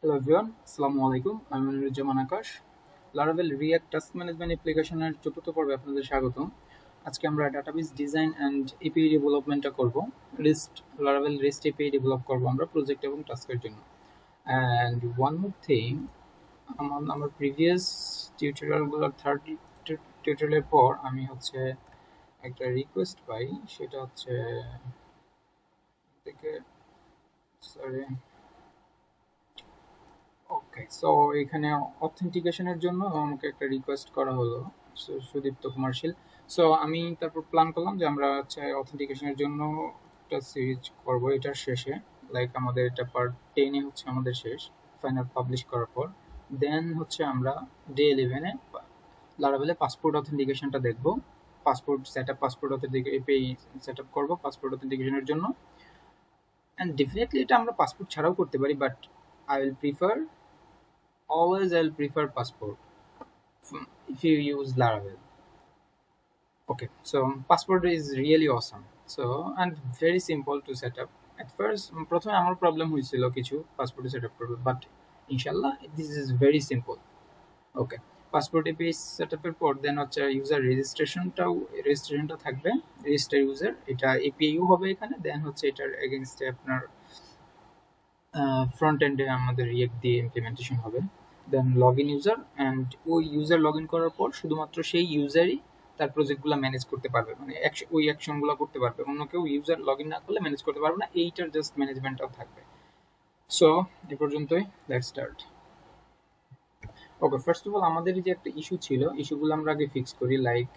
Hello everyone, Assalamu alaikum. I'm Maniruzzaman Akash. Laravel React Task Management অ্যাপ্লিকেশনের চতুর্থ পর্বে আপনাদের স্বাগতম। আজকে আমরা ডাটাবেস ডিজাইন অ্যান্ড এপিআই ডেভেলপমেন্টটা করব। Laravel REST API ডেভেলপ করব আমরা প্রজেক্ট এবং টাস্কের জন্য। অ্যান্ড ওয়ান মোর থিং, আমার প্রিভিয়াস টিউটোরিয়ালগুলোর থার্ড টিউটোরিয়ালের পর আমি একটা রিকোয়েস্ট পাই, সেটা থেকে সরি ওকে, সো এখানে অথেন্টিকেশনের জন্য আমাকে একটা রিকোয়েস্ট করা হলো সুদীপ্ত কুমার শীল। সো আমি তারপর প্ল্যান করলাম যে আমরা অথেন্টিকেশনের জন্য একটা সিরিজ করব এটার শেষে, লাইক আমাদের এটা পার্ট 10 আমাদের শেষ ফাইনাল পাবলিশ করার পর। দেন আমরা ডে 11-এ লারাভেলে পাসপোর্ট অথেন্টিকেশনটা দেখব। পাসপোর্ট অথেন্টিকেশন সেট আপ করবো পাসপোর্ট অথেন্টিকেশনের জন্য। অ্যান্ড ডেফিনেটলি এটা আমরা পাসপোর্ট ছাড়াও করতে পারি, but I will prefer I'll prefer passport if you use Laravel. Okay, so passport is really awesome. So and very simple to set up. At first, প্রথমে আমার problem হয়েছিল কিছু পাসপোর্ট সেট আপ করতে, but ইনশাল্লাহ this is very simple. Okay, passport API set আপের পর then user রেজিস্ট্রেশনটা থাকবে, register user, এটা এপিআইও হবে এখানে। দেন এটার এগেইনস্টে আপনার ফ্রন্ট এন্ডে আমাদের রিয়েক্ট দিয়ে ইমপ্লিমেন্টেশন হবে। দেন লগ ইন ইউজার, অ্যান্ড ওই ইউজার লগ ইন করার পর শুধুমাত্র সেই ইউজারই তার প্রজেক্টগুলো ম্যানেজ করতে পারবে, মানে ওই অ্যাকশনগুলো করতে পারবে। অন্য কেউ ইউজার লগ ইন না করলে ম্যানেজ করতে পারবে না, এইটার জাস্ট ম্যানেজমেন্টটাও থাকবে। সো এ পর্যন্তই, let's start. Okay, first of all আমাদের যে একটা ইস্যু ছিল, ইস্যুগুলো আমরা আগে ফিক্স করি। লাইক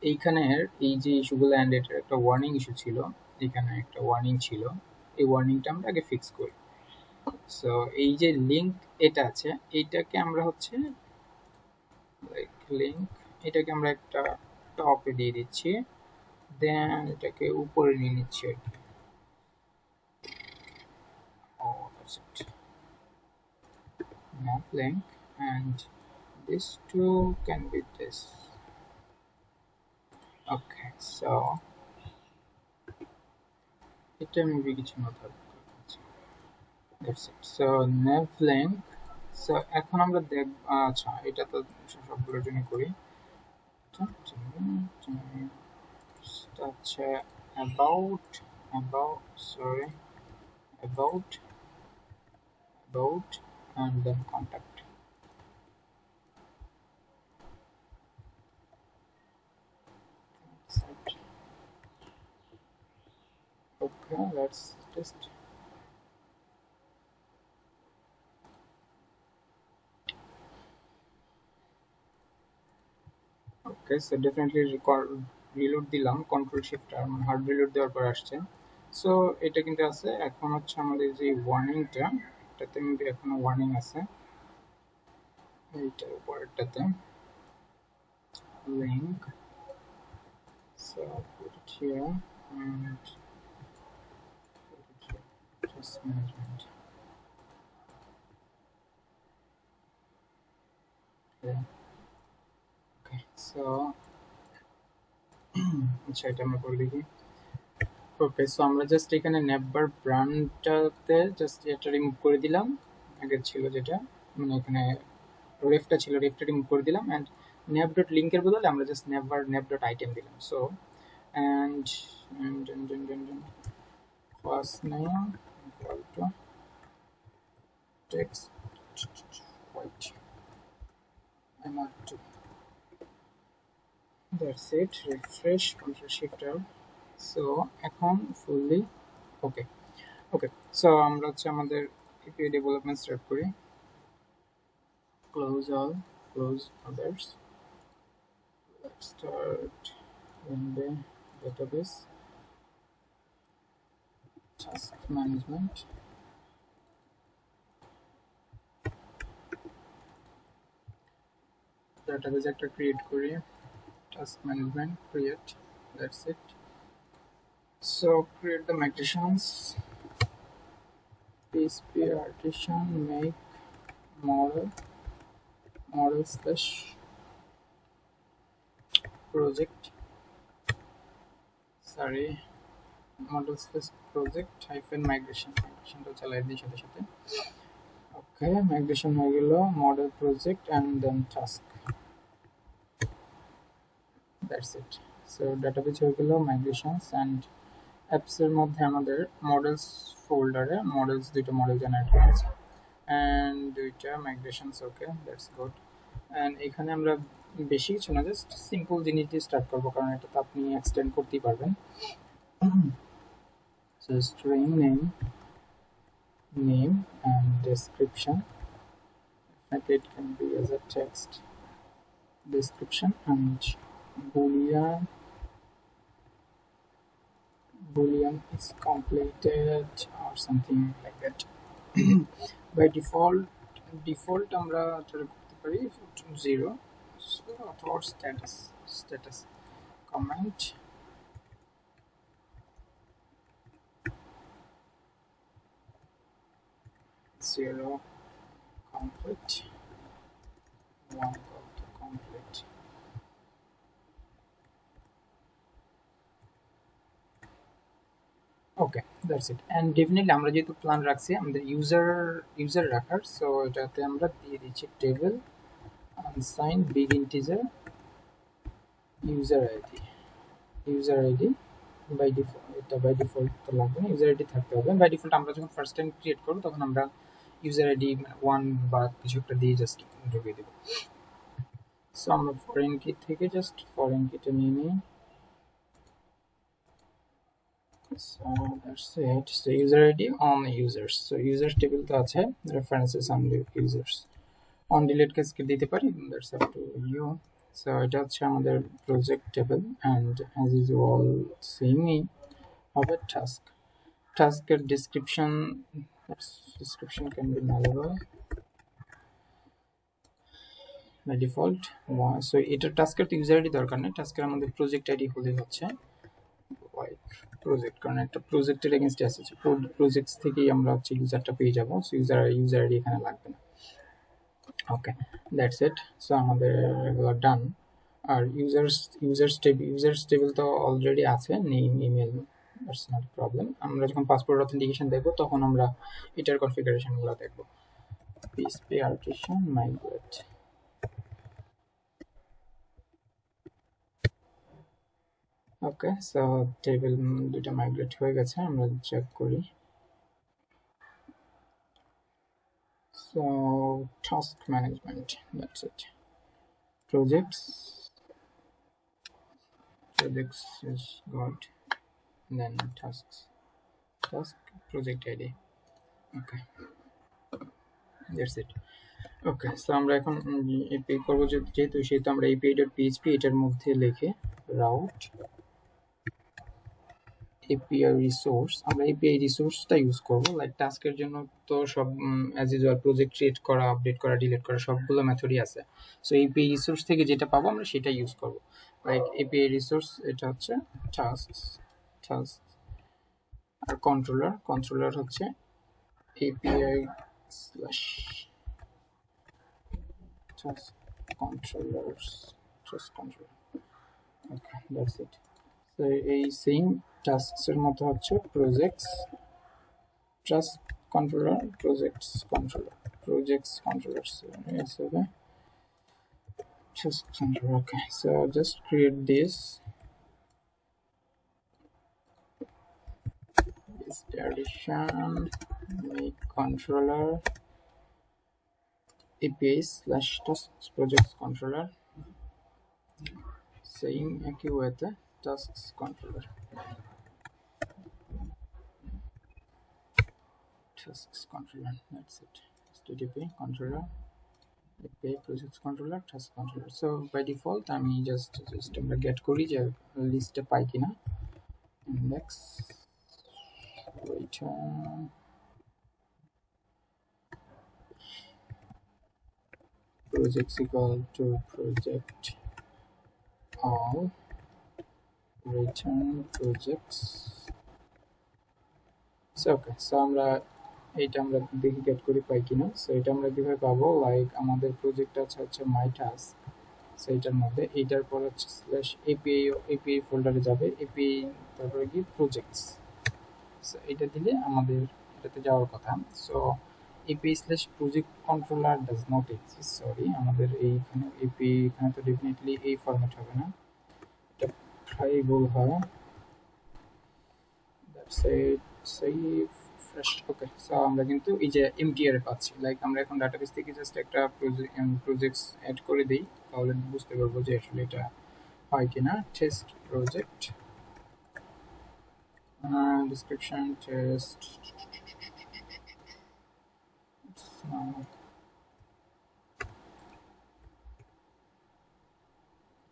এইখানের এই যে ইস্যুগুলো, অ্যান্ড এটার একটা ওয়ার্নিং ইস্যু ছিল, এখানে একটা ওয়ার্নিং ছিল, এই ওয়ার্নিংটা আমরা আগে ফিক্স করি। সো এই যে লিঙ্ক এটা আছে, এইটাকে আমরা লিঙ্ক এটাকে আমরা একটা টপে দিয়ে দিচ্ছি, দেন এটাকে উপরে নিয়ে নিচ্ছি আর কি। Nav link, and this two can be this. Okay, so এটা মেবি কিছু না থাকবে। That's it. So nav link. So এখন আমরা দেখ, আচ্ছা এটা তো সবগুলোর জন্য করি। আচ্ছা about and then contact. Okay, let's test. Okay, so definitely reload দিলাম, কন্ট্রোল শিফট আর হার্ড রিলোড দেওয়ার পর আসছে। সো এটা কিন্তু আছে। এখন আমাদের যে ওয়ার্নিংটা, এটাতে মেবি এখনো ওয়ার্নিং আছে, এইটার উপরেরটাতে link. So put it here and put it here, task management. Okay, so আচ্ছা এটা আমরা করে দেখি। ওকে, সো আমরা জাস্ট এখানে নেভার ব্র্যান্ডটাতে জাস্ট এটা রিমুভ করে দিলাম, আগে ছিল যেটা, মানে এখানে রেফটা ছিল, রেফটা রিমুভ করে দিলাম। অ্যান্ড nav ডট লিঙ্কের বদলে আমরা জাস্ট nav ডট আইটেম দিলাম। So and first name equal to text white mr2. That's it. Refresh, control shift out. So এখন fully okay. So আমরা আমাদের API development start করি। Close all, close others. Let's start in the database, task management. Database একটা create করি, task management create. That's it. So create the migrations. PHP artisan make model slash project, sorry, model slash project hyphen migration টা চালাই দিই সাথে সাথে। ওকে, migration হয়ে গেল, model project and then task, that's it. So database হয়ে গেল, মাইগ্রেশনস and অ্যাপসের মধ্যে আমাদের মডেলস ফোল্ডারে দুটো মডেল জেনারেট হয়েছে অ্যান্ড দুইটা মাইগ্রেশনস। ওকে, দ্যাটস গুড। অ্যান্ড এখানে আমরা বেশি কিছু না, জাস্ট সিম্পল জিনিস দিয়ে স্টার্ট করবো, কারণ এটা তো আপনি এক্সটেন্ড করতেই পারবেন। So string name and description, like it can be as a text description, and boolean is completed or something like that. By default আমরা করতে পারি 0 or status comment 0 complete 1 call to complete. Okay, that's it. And definitely আমরা যেহেতু plan রাখছি আমাদের user রাখার, so এটাতে আমরা দিয়ে দিচ্ছি table unsigned big integer user ID by default. এটা বাই ডিফল্ট তো লাগবে না, ইউজার আইডি থাকতে হবে। বাই ডিফল্ট আমরা যখন ফার্স্ট টাইম ক্রিয়েট করবো তখন আমরা ইউজার আইডি 1 বা কিছু একটা দিয়ে জাস্ট ঢুকিয়ে দেবো। সো আমরা ফরেন কি থেকে জাস্ট ফরেন কিটা নিয়ে নিই। So that's it. So user ID on users. So users table তো আছে, references on the users. On delete cascade দিতে পারি, that's up to you. So এটা হচ্ছে আমাদের project table, and as usual same হবে task এর description can be nullable by default. So এটা task এর user ID দরকার নেই, task এর আমাদের project ID হলেই হচ্ছে। প্রজেক্ট, কারণ একটা প্রজেক্টের এগেইনস্টে আছে, প্রজেক্টস থেকেই আমরা হচ্ছে ইউজারটা পেয়ে যাবো, সো ইউজার আইডি এখানে লাগবে না। ওকে, দ্যাটস ইট। সো আমাদের এগুলো ডান। আর ইউজার্স টেবিল তো অলরেডি আছে, name email, that's not problem. আমরা যখন পাসপোর্ট অথেন্টিকেশন দেখবো তখন আমরা এটার কনফিগারেশনগুলো দেখবো। পিএসপি আর্টিশন মাইগ্রেট, ওকে। সো টেবিল দুটো মাইগ্রেট হয়ে গেছে, আমরা চেক করি। So task management, that's it. Projects is good, then task project ID. Okay, that's it. Okay, so আমরা এখন API করবো, যেহেতু সেহেতু আমরা API.php এটার মধ্যে লিখে route API রিসোর্স, আমরা API রিসোর্সটা ইউজ করবো। লাইক টাস্কের জন্য তো সব অ্যাজ ইউজুয়াল প্রজেক্ট ক্রিয়েট করা, আপডেট করা, ডিলিট করা সবগুলো মেথডই আছে। সো API রিসোর্স থেকে যেটা পাবো আমরা সেটা ইউজ করবো। লাইক API রিসোর্স এটা হচ্ছে টাস্ক আর কন্ট্রোলার হচ্ছে API slash task controller. Okay, that's it. So এই সেম টাস্কস এর মতো হচ্ছে projects controller. Yes, okay. Task controller. Okay, so just create this addition, make controller API slash tasks projects controller, same একই ওয়েতে tasks controller, that's it. HTTP controller API projects controller task controller. So by default আমি just আমরা get করি যে লিস্টে পাই কিনা। index return projects equal to project all return projects. So okay, so আমরা এইটা আমরা দেখি গেট করি পাই কিনা। সো এটা আমরা কিভাবে পাবো, লাইক আমাদের প্রজেক্ট আছে হচ্ছে মাই টাস্ক, সো এটার মধ্যে এইটার পর হচ্ছে স্ল্যাশ API ফোল্ডারে যাবে, API তারপরে কি প্রজেক্টস, সো এটা দিলে আমাদের এটাতে যাওয়ার কথা। So API/project controller does not exist. Sorry, আমাদের এইখানে API এখানে তো ডেফিনেটলি এই ফরম্যাট হবে না, এটা প্রায় ভুল হয়। That's it, save fresh. Okay, so আমরা কিন্তু এই যে MTR পাচ্ছি, লাইক আমরা এখন ডাটাবেস থেকে জাস্ট একটা প্রজেক্টস অ্যাড করে দিই, তাহলে বুঝতে পারবো যে আসলে এটা হয় কিনা। Test project, description test,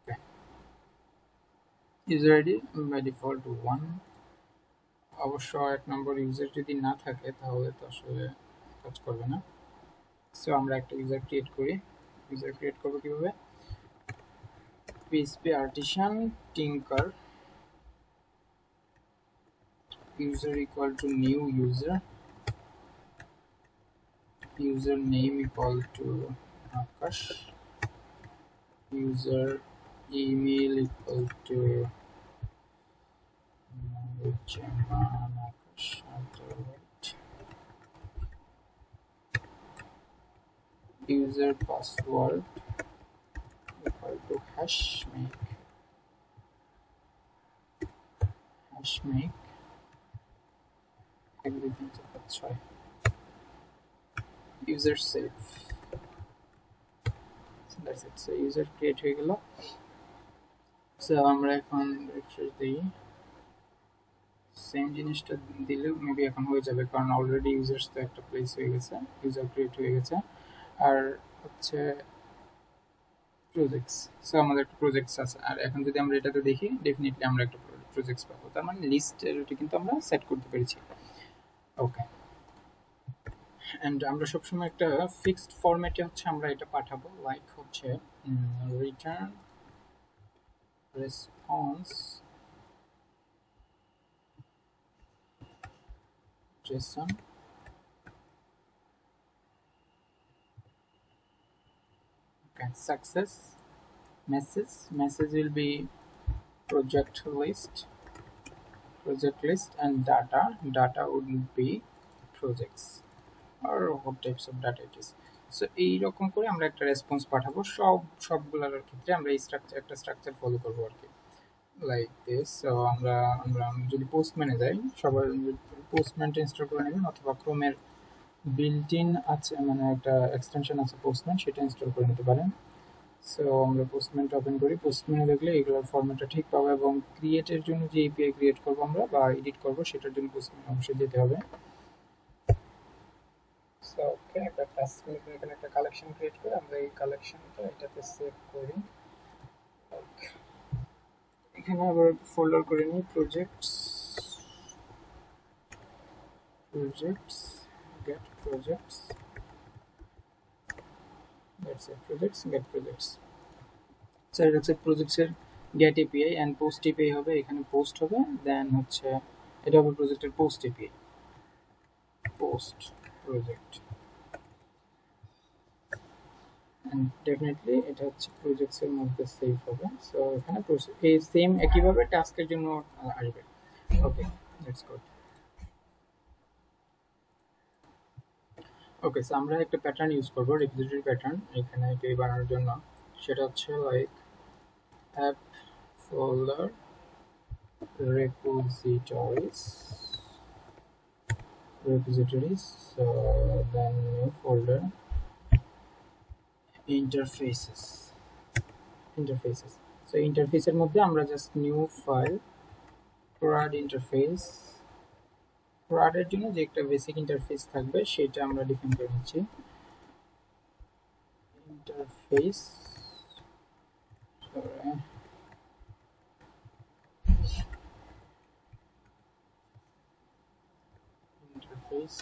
okay. User ID by default 1, অবশ্য এক নম্বর ইউজার যদি না থাকে তাহলে তো আসলে কাজ করবে না। সো আমরা একটা ইউজার ক্রিয়েট করি। ইউজার ক্রিয়েট করবো কিভাবে? PHP artisan tinker user equal to new user, username equal to Akash, user email equal to Maniruzzaman Akash, user password equal to hashmake, everything. That's right. User save. So that's it. So user create হয়ে গেল। So আমরা এখন refresh দিই, same জিনিসটা দিলেও maybe এখন হয়ে যাবে, কারণ অলরেডি ইউজার্স তো একটা প্লেস হয়ে গেছে, ইউজার ক্রিয়েট হয়ে গেছে। আর হচ্ছে প্রজেক্টস, সো আমাদের একটা প্রজেক্টস আছে। আর এখন যদি আমরা এটাতে দেখি, ডেফিনেটলি আমরা একটা প্রজেক্টস পাবো, তার মানে লিস্টের কিন্তু আমরা সেট করতে পেরেছি। ওকে, অ্যান্ড আমরা সবসময় একটা ফিক্সড ফরম্যাটে হচ্ছে আমরা এটা পাঠাবো, লাইক হচ্ছে return response JSON okay, success message will be project list and data would be projects or what types of data it is. So এইরকম করে আমরা একটা রেসপন্স পাঠাবো। সবগুলোর ক্ষেত্রে আমরা এই একটা স্ট্রাকচার ফলো করবো আর কি, লাইক দিস। সো আমরা যদি পোস্টম্যানে যাই, সবার পোস্টম্যানটা ইনস্টল করে নেবেন, অথবা ক্রোমের বিল্ট ইন আছে, মানে একটা এক্সটেনশন আছে পোস্টম্যান, সেটা ইনস্টল করে নিতে পারেন। সো আমরা পোস্টম্যানটা ওপেন করি। পোস্টম্যানে দেখলে এগুলোর ফরম্যাটটা ঠিক পাবো, এবং ক্রিয়েটের জন্য যে এপিআই ক্রিয়েট করবো আমরা বা এডিট করবো, সেটার জন্য পোস্টম্যান অবশ্যই যেতে হবে। সো ওকে, একটা টাস্ক এখানে একটা কালেকশন ক্রিয়েট করে আমরা এই কালেকশনটা এটাতে সেভ করি। এখানে আবার ফোল্ডার করে নিই, projects get projects, that's it, projects get projects। So এটা হচ্ছে প্রজেক্টসের get API, and post API হবে, এখানে পোস্ট হবে, দেন হচ্ছে এটা হবে প্রজেক্টের post API, post project, and definitely এটা হচ্ছে প্রজেক্টসের মধ্যে সেভ হবে। সো এখানে এই সেম একইভাবে টাস্কের জন্য আসবে। ওকে, লেটস গো। ওকে, সো আমরা একটা প্যাটার্ন ইউজ করবো, রিপোজিটরি প্যাটার্ন, এখানে এপিআই বানানোর জন্য। সেটা হচ্ছে like app folder repositories, so then new folder interfaces, so interface এর মধ্যে আমরা just new file CRUD interface, CRUD এর জন্য যে একটা বেসিক ইন্টারফেস থাকবে সেটা আমরা ডিফাইন করে নিচ্ছি। Interface, CRUD interface,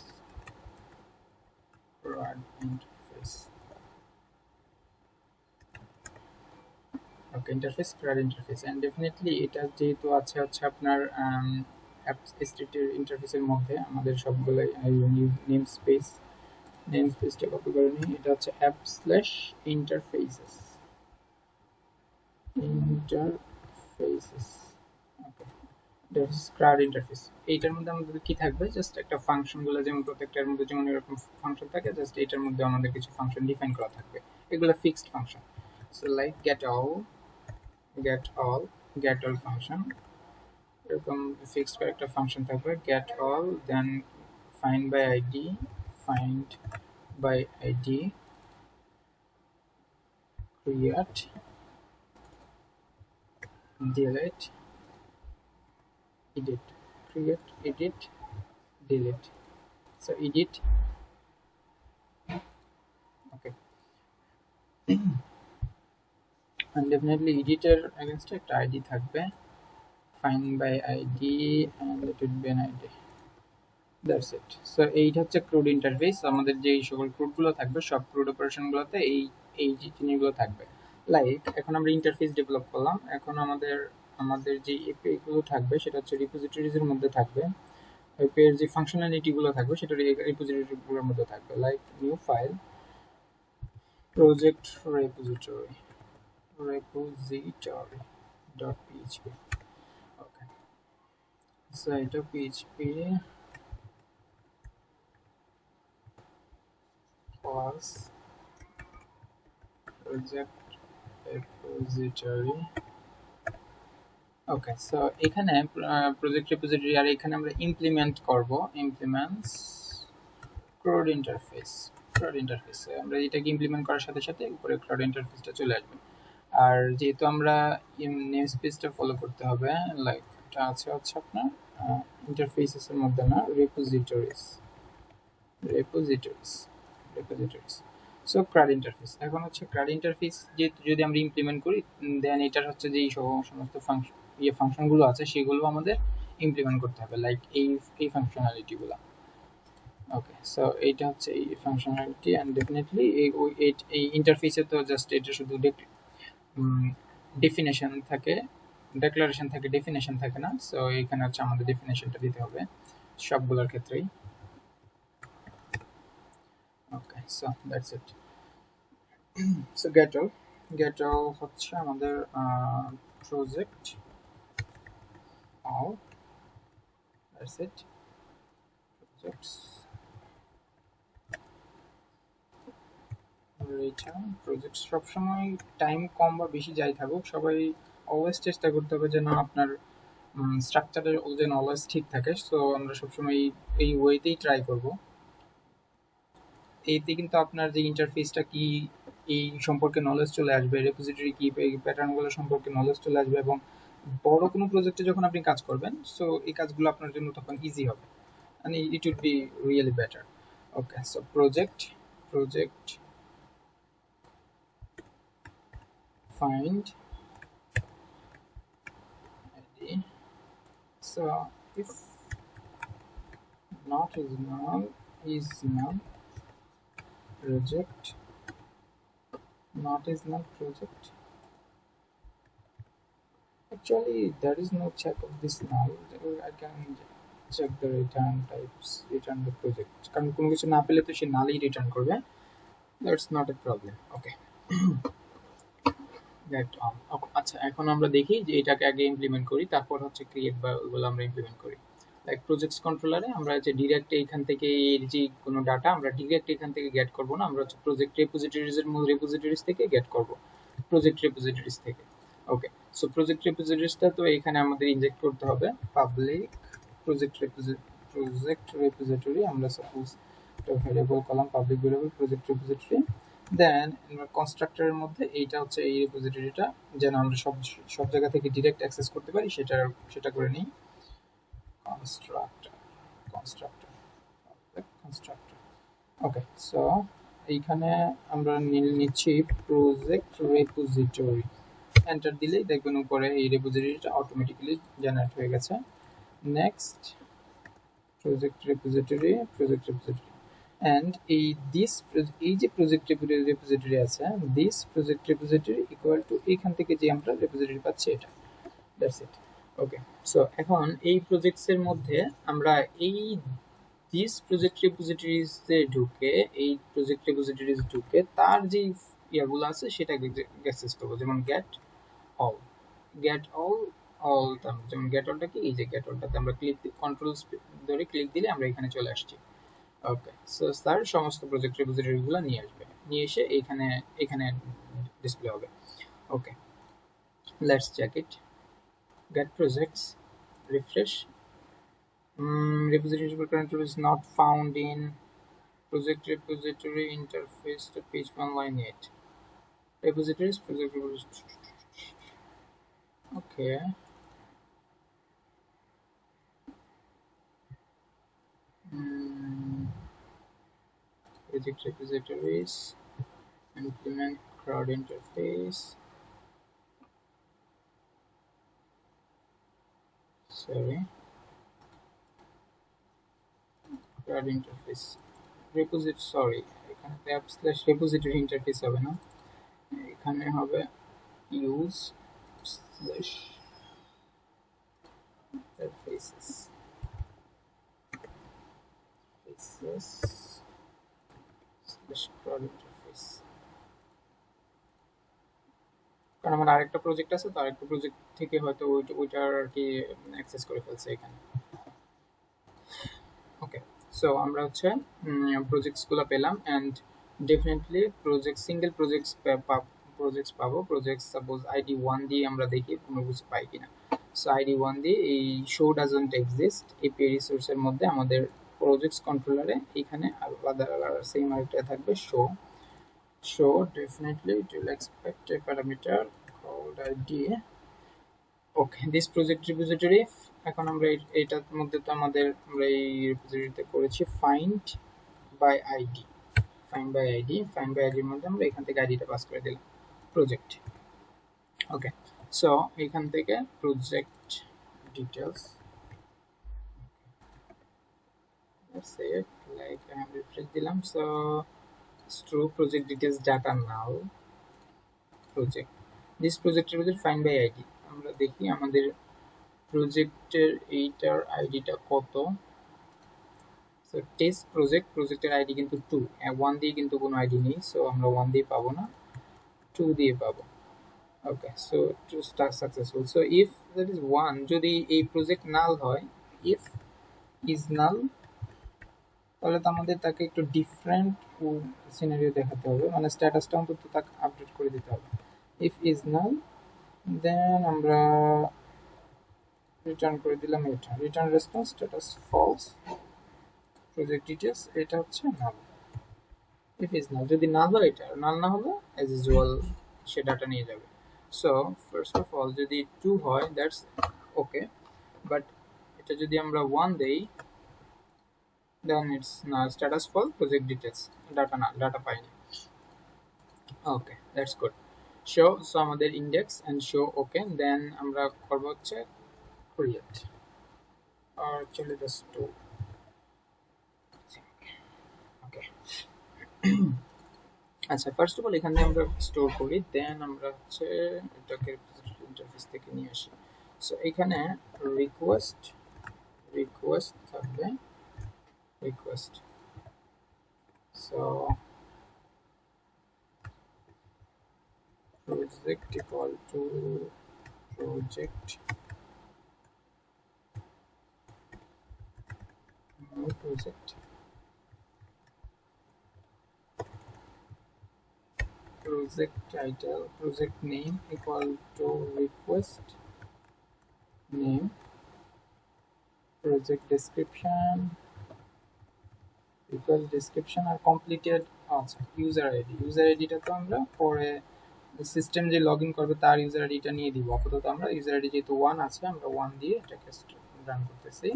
okay, interface CRUD interface, and definitely এটা যেহেতু আছে হচ্ছে আপনার অ্যাপস স্টেটের ইন্টারফেসের মধ্যে, আমাদের সবগুলোই নেমস্পেসটা কপি করে নিই। এটা হচ্ছে app/interfaces, okay, that is CRUD interface. এইটার মধ্যে আমাদের কি থাকবে, জাস্ট একটা ফাংশনগুলো যেমন প্রত্যেকটার মধ্যে যেমন এরকম ফাংশন থাকে, জাস্ট এটার মধ্যে আমাদের কিছু ফাংশন ডিফাইন করা থাকবে, এগুলো fixed function. So like get all function এরকম ফিক্সড করে একটা ফাংশন থাকবে get all, then find by id create delete edit, create edit delete. So edit, okay, and definitely editor against একটা id থাকবে, find by id and it would be an id. That's it. So এইটা হচ্ছে CRUD interface. আমাদের যে সকল CRUD গুলো থাকবে সব CRUD অপারেশন গুলোতে এই জিনিসগুলো থাকবে। লাইক এখন আমরা ইন্টারফেস ডেভেলপ করলাম, এখন আমাদের যে এপিআই গুলো থাকবে সেটা হচ্ছে রিপোজিটরিজ এর মধ্যে থাকবে, এপিআই এর যে ফাংশনালিটি গুলো থাকবে সেটা রিপোজিটরি গুলোর মধ্যে থাকবে। Like new file project repository.php, ওকে। সো এটা php class project repository, ওকে। সো এখানে প্রজেক্ট রিপোজিটরি, আর এখানে আমরা ইমপ্লিমেন্ট করব implements CRUD ইন্টারফেস। আমরা এটাকে ইমপ্লিমেন্ট করার সাথে সাথে উপরে CRUD ইন্টারফেসটা চলে আসবে। আর যেহেতু আমরা নেম স্পেসটা ফলো করতে হবে, লাইক এটা আছে হচ্ছে আপনার ইন্টারফেসেস এর মধ্যে না, রিপোজিটরিজ। সো CRUD ইন্টারফেস, এখন হচ্ছে CRUD ইন্টারফেস যদি আমরা ইমপ্লিমেন্ট করি, দেন এটার হচ্ছে যে সমস্ত ফাংশনগুলো আছে সেগুলো আমাদের ইমপ্লিমেন্ট করতে হবে, লাইক এই ফাংশনালিটিগুলো। ওকে, সো এইটা হচ্ছে এই ফাংশনালিটি, অ্যান্ড ডেফিনেটলি এই ইন্টারফেসে তো জাস্ট এটা শুধু ডেফিনেশন থাকে, ডেক্লারেশন থাকে, ডেফিনেশন থাকে না। সো এখানে হচ্ছে আমাদের ডেফিনেশনটা দিতে হবে সবগুলোর ক্ষেত্রেই। Okay, so that's it. So get all হচ্ছে আমাদের project all, that's it, projects return projects। সবসময় টাইম কম বা বেশি যাই থাকুক, সবাই অলওয়েজ চেষ্টা করতে হবে যেন আপনার স্ট্রাকচারের যেন অলওয়েজ ঠিক থাকে। সো আমরা সবসময় এই ওয়েতেই ট্রাই করব। এইতে কিন্তু আপনার যে ইন্টারফেসটা কি এই সম্পর্কে নলেজ চলে আসবে, রেপোজিটরি কি, এই প্যাটার্নগুলো সম্পর্কে নলেজ চলে আসবে, এবং বড় কোনো প্রজেক্টে যখন আপনি কাজ করবেন, সো এই কাজগুলো আপনার জন্য তখন ইজি হবে, মানে it will be really better. Okay, so project find id, so if not is null project, not is null project. Actually there is no check of this null, I can check the return types, return the project, কারণ কোনো কিছু না পেলে তো সে নালই return করবে, that's not a problem. Okay, get on। আচ্ছা, এখন আমরা দেখি যে এটাকে আগে ইমপ্লিমেন্ট করি, তারপর হচ্ছে ক্রিয়েট বা ওগুলো আমরা ইমপ্লিমেন্ট করি। লাইক প্রজেক্টস কন্ট্রোলারে আমরা যে ডিরেক্ট এইখান থেকে এর যে কোনো ডাটা আমরা ডিরেক্ট এখান থেকে গেট করব না, আমরা হচ্ছে প্রজেক্ট রেপোজিটরিজের মূল রেপোজিটরিজ থেকে গেট করব, প্রজেক্ট রেপোজিটরিজ থেকে। ওকে, সো প্রজেক্ট রেপোজিটরিজটা তো এখানে আমাদের ইনজেক্ট করতে হবে, পাবলিক প্রজেক্ট রেপোজিটরি, আমরা সাপোজ একটা variable column public variable project repository, then কনস্ট্রাক্টরের মধ্যে এইটা হচ্ছে এই রেপোজিটরিটা যেন আমরা সব জায়গা থেকে ডিরেক্ট অ্যাক্সেস করতে পারি সেটা করে নিই। কনস্ট্রাক্টর, ওকে। সো এইখানে আমরা নিচ্ছি প্রজেক্ট রেপোজিটরি, এন্টার দিলেই দেখবেন উপরে এই রেপোজিটরিটা অটোমেটিক্যালি জেনারেট হয়ে গেছে। নেক্সট প্রজেক্ট রেপোজিটরি, and এই যে প্রজেক্ট রেপোজিটরি আছে, this project repository equal to এইখান থেকে যে আমরা রেপোজিটরি পাচ্ছি এটা, দ্যাটস ইট। ওকে, সো এখন এই প্রজেক্টস এর মধ্যে আমরা এই দিস প্রজেক্ট রেপোজিটরিজে ঢুকে তার যে ইয়াগুলো আছে সেটাকে অ্যাক্সেস করবো, যেমন গেট অল অল যেমন গেট অলটা কি, এই যে গেট অলটাতে আমরা কন্ট্রোল ধরে ক্লিক দিলে আমরা এখানে চলে আসছি। ওকে, সো স্যার সমস্ত প্রজেক্ট রিপোজিটরিগুলো নিয়ে আসবে, নিয়ে এসে এখানে এখানে ডিসপ্লে হবে। Okay, let's check it. Get projects, refresh. Repository control is not found in project repository interface to page 1 line 8. Repositories, project repository. Okay. Project repositories, implement CRUD interface. Sorry. CRUD interface. Repository, sorry. এখানে /repository interface হবে না, এখানে হবে use /interfaces /CRUD interface। কারণ আমার আরেকটা project আছে, তো আরেকটা প্রজেক্ট থেকে হয়তো ওইটার আর কি অ্যাক্সেস করে ফেলছে এখানে। ওকে, সো আমরা হচ্ছে প্রজেক্টসগুলো পেলাম, অ্যান্ড ডেফিনেটলি সিঙ্গেল প্রজেক্টস পাবো। প্রজেক্ট সাপোজ আইডি 1 দিয়ে আমরা দেখি কোনো কিছু পাই কিনা। সো আইডি 1 দিয়ে এই শো ডাজন্ট এক্সিস্ট এপিআই রিসোর্সের মধ্যে আমাদের প্রজেক্টস কন্ট্রোলারে এখানে আলাদা সেম আরেকটা থাকবে so definitely it will expect a parameter called id. Okay, this project repository. এখন আমরা এইটার মধ্যে তো আমরা এই রিপোজিটরিতে করেছি find by ID. Find by আইডির মধ্যে আমরা এখান থেকে আইডিটা পাস করে দিলাম প্রজেক্ট। ওকে, সো এখান থেকে প্রজেক্ট ডিটেলস, লাইক আমি রিফ্রেশ দিলাম। So store project details data now project, this project repository find by id। আমরা দেখি আমাদের প্রজেক্টের এইটার আইডিটা কত। সো টেস্ট প্রজেক্টের আইডি কিন্তু 2, 1 দিয়ে কিন্তু কোনো আইডি নেই, সো আমরা 1 দিয়ে পাবো না, 2 দিয়ে পাবো। Okay, so to start successful. So if that is 1, যদি এই প্রজেক্ট নাল হয়, ইফ ইজ নাল, তাহলে তো আমাদের তাকে একটু ডিফারেন্ট সিনারিও দেখাতে হবে, মানে স্ট্যাটাসটা অন্তত তাকে আপডেট করে দিতে হবে। ইফ ইজ নাল, দেন আমরা রিটার্ন করে দিলাম এটা, return response status false, project details এটা হচ্ছে নাল। ইফ ইজ নাল, যদি নাল হয় এটা, নাল না হলে অ্যাজ ইউজুয়াল সে ডাটা নিয়ে যাবে। সো ফার্স্ট অফ অল যদি 2 হয় দ্যাটস ওকে, বাট এটা যদি আমরা 1 দেই, then it's now status fall, project details data পাইনি। ওকে, that's good. show, so আমাদের index and show ওকে, দেন আমরা করব হচ্ছে create or actually the store। ওকে, আচ্ছা, ফার্স্ট অফ অল এখানে আমরা স্টোর করি, দেন আমরা হচ্ছে এটাকে ইন্টারফেস থেকে নিয়ে আসি। সো এখানে রিকোয়েস্ট থাকবে, request, so project equal to project new project, project title, project name equal to request name, project description equal description R completed। আচ্ছা, user id টা তো আমরা পরে সিস্টেম যে লগইন করবে তার ইউজার আইডিটা নিয়ে দিব, আপাতত আমরা ইউজার আইডি যেহেতু 1 আছে আমরা 1 দিয়ে এটাকে রান করতেছি।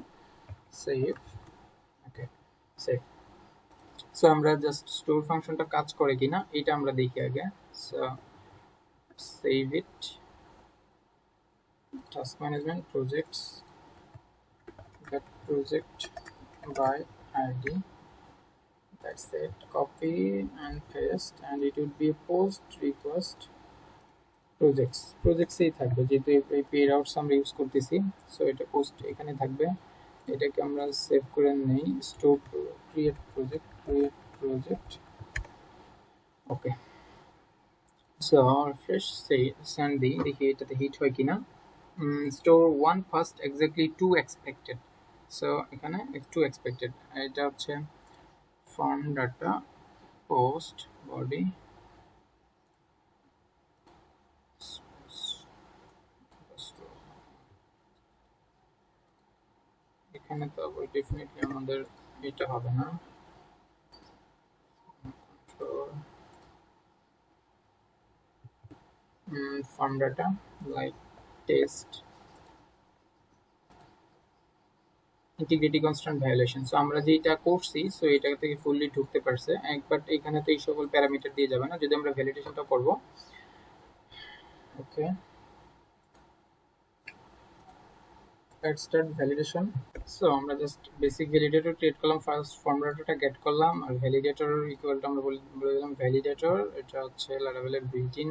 সেভ, ওকে, সেভ। সো আমরা জাস্ট স্টোর ফাংশনটা কাজ করে কিনা এটা আমরা দেখি আগে। So save it, task management, projects, get project by id, that's it, copy and paste, and it would be a post request projects এই থাকবে, যেহেতু এই পেড আউটস আমরা ইউজ করতেছি, সো এটা পোস্ট এখানে থাকবে। এটাকে আমরা সেভ করে নেই, store create project. Okay, so refresh, send দিই, দেখি এটাতে হিট হয় কিনা। store one first exactly two expected. So এখানে two expected, এটা হচ্ছে form data post body এখানে তো ডেফিনেটলি আমাদের এটা হবে না। form data like test integrity constant violation. So আমরা যেটা করছি সো এটা থেকে ফুললি ঢুকতে পারছে একবার। এখানে তো এই সকল প্যারামিটার দিয়ে যাবে না যদি আমরা ভ্যালিডেশনটা করব। ওকে, লেটস স্টার্ট ভ্যালিডেশন। সো আমরা জাস্ট বেসিক ভ্যালিডেটর ক্রিয়েট করলাম, ফার্স্ট ফর্ম ডাটাটা গেট করলাম, আর ভ্যালিডেটর ইকুয়াল টু আমরা বলে দিলাম ভ্যালিডেটর, এটা হচ্ছে লারাভেলের built in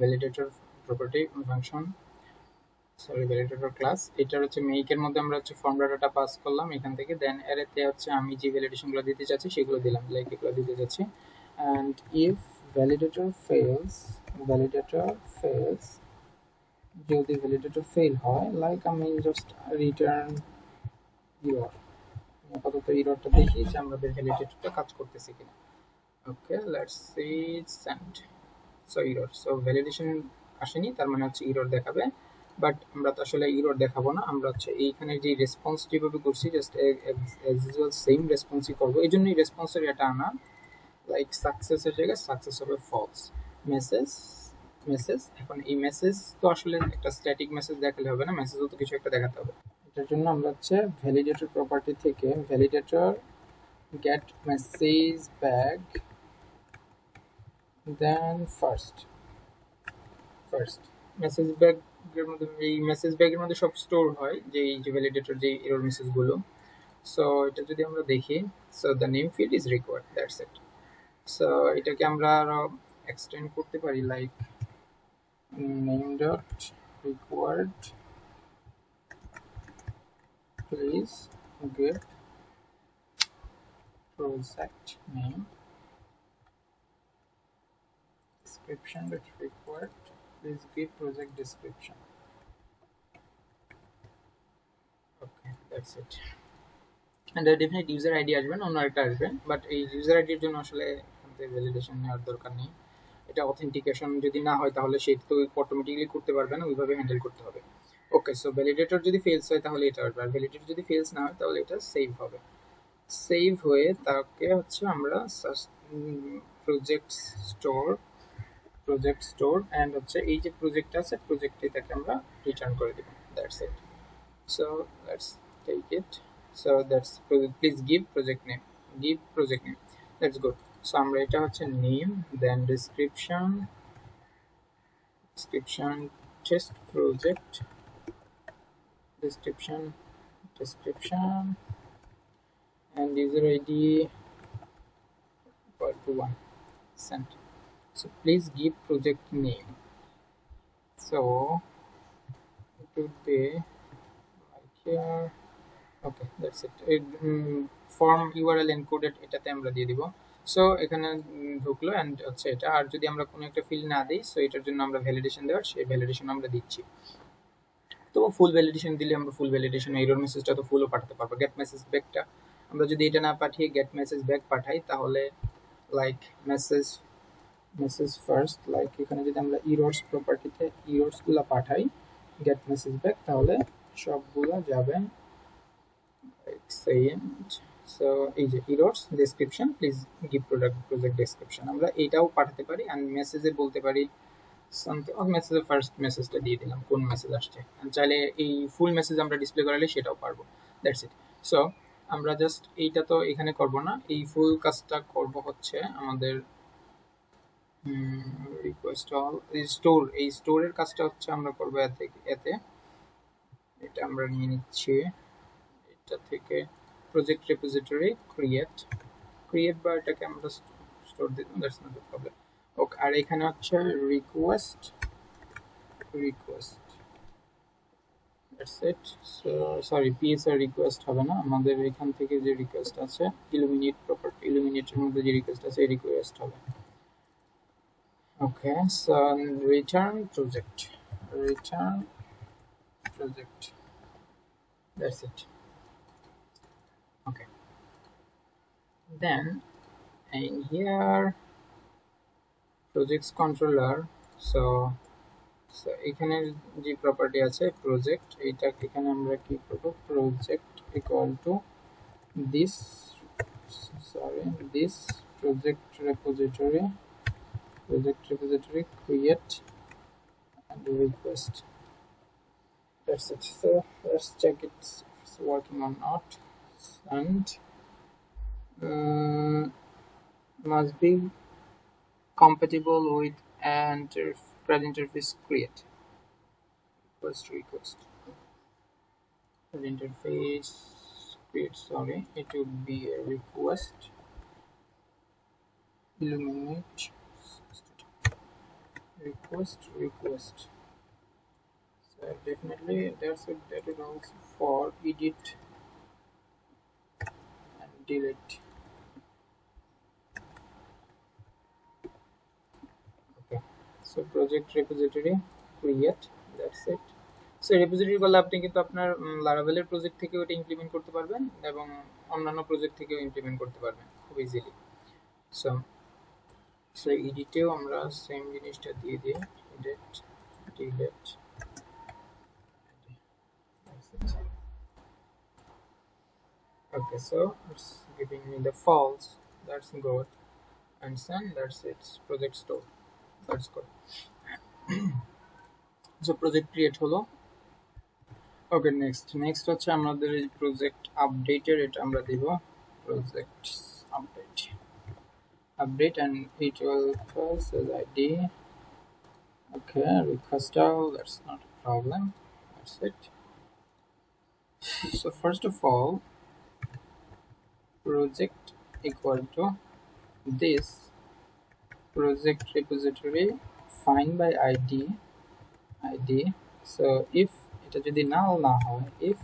validator property function, sorry validator class. এটার হচ্ছে মেইকের মধ্যে আমরা হচ্ছে ফর্ম ডাটাটা পাস করলাম এখান থেকে, দেন এতে হচ্ছে আমি যে ভ্যালিডেশনগুলো দিতে চাচ্ছি সেগুলো দিলাম, লাইক এগুলো দিতে যাচ্ছি। And if validator fails, validator fails, যদি ভ্যালিডেটর ফেল হয় লাইক আমি জাস্ট রিটার্ন ইরর, আপাতত ইররটা দেখি যে আমাদের ভ্যালিডেটরটা কাজ করতেছে কিনা। Okay, let's see send. So error, so validation আসেনি, তার মানে হচ্ছে ইরর দেখাবে। বাট আমরা তো আসলে ইরর দেখাবো না, আমরা হচ্ছে এইখানে যে রেসপন্স যেভাবে করছি জাস্ট অ্যাজ ইউজুয়াল সেম রেসপন্সই করবো। এই জন্যই রেসপন্সের এটা আনা, লাইক সাকসেসের জায়গায় সাকসেস হবে ফলস, মেসেজ মেসেজ। এখন এই মেসেজ তো আসলে একটা স্ট্যাটিক মেসেজ দেখালে হবে না, মেসেজও তো কিছু একটা দেখাতে হবে। এটার জন্য আমরা হচ্ছে ভ্যালিডেটর প্রপার্টি থেকে ভ্যালিডেটর গেট মেসেজ ব্যাক, দেন ফার্স্ট মেসেজ ব্যাগ এর মধ্যে, এই মেসেজ ব্যাগের মধ্যে সব স্টোর হয় যে এই যে ভ্যালিডেটর যে এরর মেসেজগুলো। সো এটা যদি আমরা দেখি, so the name field is required, that's it. So এটাকে আমরা আরো এক্সটেন্ড করতে পারি, like name dot required please give project name, description that required, please give project description. Okay, that's it. And the definite user id আসবে না, অন্য একটা আসবে, বাট এই ইউজার আইডির জন্য আসলে ভ্যালিডেশন নেওয়ার দরকার নেই। এটা অথেন্টিকেশন যদি না হয় তাহলে সেটা তো অটোমেটিক্যালি করতে পারবে না, ওইভাবে হ্যান্ডেল করতে হবে। ওকে, সো ভ্যালিডেটর যদি ফেলস হয় তাহলে এটা আসবে, আর ভ্যালিডেটর যদি ফেলস না হয় তাহলে এটা সেভ হবে। সেভ হয়ে তাকে হচ্ছে আমরা প্রজেক্ট স্টোর অ্যান্ড হচ্ছে এই যে প্রজেক্ট আছে প্রজেক্টে তাকে আমরা রিটার্ন করে দেব, that's it. So let's take it. So that's please give project name, that's good. So আমরা এটা হচ্ছে name, then description test project, description and user id equal to 1, sent. So please give project name, so it would be like here. Okay, that's it. Form url encoded এটাতে আমরা দিয়ে দিব। So এখানে ঢুকলো and হচ্ছে এটা। আর যদি আমরা কোনো একটা ফিল্ড না দিই, সো এটার জন্য আমরা ভ্যালিডেশন দেওয়ার, সেই ভ্যালিডেশন আমরা দিচ্ছি। তো ফুল ভ্যালিডেশন দিলে আমরা ফুল ভ্যালিডেশন এরর মেসেজটা তো ফুলও পাঠাতে পারবো। গেট মেসেজ ব্যাকটা আমরা যদি এটা না পাঠিয়ে গেট মেসেজ ব্যাক পাঠাই তাহলে লাইক মেসেজ ফার্স্ট, লাইক এখানে যদি আমরা ইরর্স প্রপার্টিতে ইরর্সগুলো পাঠাই গেট মেসেজ ব্যাক তাহলে সবগুলো যাবে সেম। সো এই যে errors description please give project description, আমরা এটাও পাঠাতে পারি। আর মেসেজে বলতে পারি মেসেজের ফার্স্ট মেসেজটা দিয়ে দিলাম কোন মেসেজ আসছে, চাইলে এই ফুল মেসেজ আমরা ডিসপ্লে করালে সেটাও পারবো, দ্যাটস ইট। সো আমরা জাস্ট এইটা তো এখানে করব না, এই ফুল কাজটা করব হচ্ছে আমাদের রিকোয়েস্ট অল স্টোর, এই স্টোরের কাজটা হচ্ছে আমরা করবো এতে এটা আমরা নিয়ে নিচ্ছি এটা থেকে প্রজেক্ট রেপোজিটরি ক্রিয়েট বা এটাকে আমরা স্টোর দিলাম, দ্যাটস নট দ্য প্রবলেম। ওকে, আর এখানে হচ্ছে request that's it. So sorry PSR request হবে না, আমাদের এখান থেকে যে রিকোয়েস্ট আছে ইলুমিনেট প্রপার্টি, ইলুমিনেটের মধ্যে যে রিকোয়েস্ট আছে এই রিকোয়েস্ট হবে। Okay, so return project, return project. That's it. Okay. Then in here projects controller, so এখানে যে প্রপার্টি আছে প্রজেক্ট, এটা এখানে আমরা কি করব, project equal to this project repository create and request. That's it. So let's check it's working or not. And must be compatible with CRUD interface create. Request CRUD interface create, sorry, it would be a request illuminate request. So definitely that's it. That is also for edit and delete. Okay, so project repository create, that's it. So repository বলে আপনি কিন্তু আপনার লারাভেলের project থেকেও এটা implement করতে পারবেন এবং অন্যান্য প্রজেক্ট থেকেও ইমপ্লিমেন্ট করতে পারবেন খুব ইজিলি। সো এডিটেও আমরা সেম জিনিসটা দিয়ে দিই, edit delete. Okay, so it's giving me the false, that's good, and then that's it, project store, that's good. So project create holo. Okay, next হচ্ছে আমাদের এই প্রজেক্ট আপডেটের, এটা আমরা দিব project update and it will pass as id. Okay, request all, that's not a problem, that's it. So first of all, project equal to this project repository find by id. So if এটা যদি null না হয়, if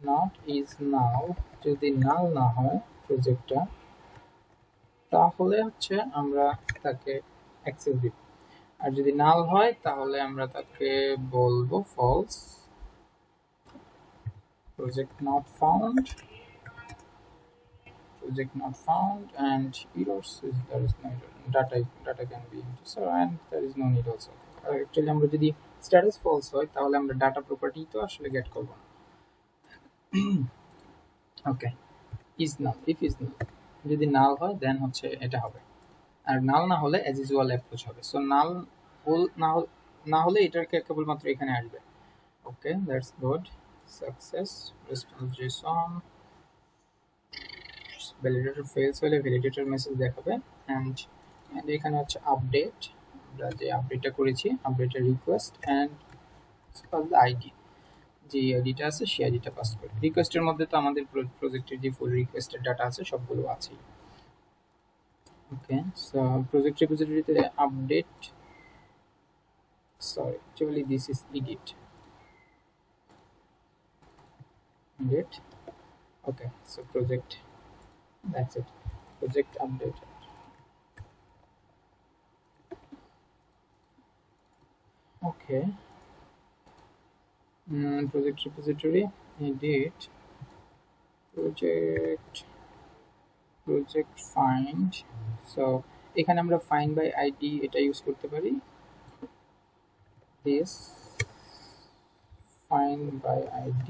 not is null, যদি null না হয় প্রজেক্টটা, তাহলে হচ্ছে আমরা তাকে অ্যাক্সেস দিব, আর যদি null হয় তাহলে আমরা তাকে বলবো false, project not found, and errors is there is no error. Data can be empty, so and there is no need also. Actually আমরা যদি status false হয় তাহলে আমরা data property তো আসলে get করব না। Okay, is null, if is null, যদি null হয় then হচ্ছে এটা হবে, আর null না হলে as usual approach হবে। So null না হলে এটাকে কেবলমাত্র এখানে আসবে। Okay, that's good, success, response JSON, validator fails হলে validator মেসেজ দেখাবে, and এখানে হচ্ছে আপডেট, আমরা যে আপডেটটা করেছি আপডেটের request and pass the ID, যে আইডিটা আছে সেই আইডিটা পাস করে। রিকোয়েস্টের মধ্যে তো আমাদের প্রজেক্টের যে ফুল রিকোয়েস্টের ডাটা আছে সবগুলো আছে। ওকে, সো প্রজেক্ট রিপোজিটরিতে update, sorry, actually this is edit. Okay, so project, that's it, project update. Okay, project repository edit project find, so এখানে আমরা find by id এটা ইউজ করতে পারি, this find by id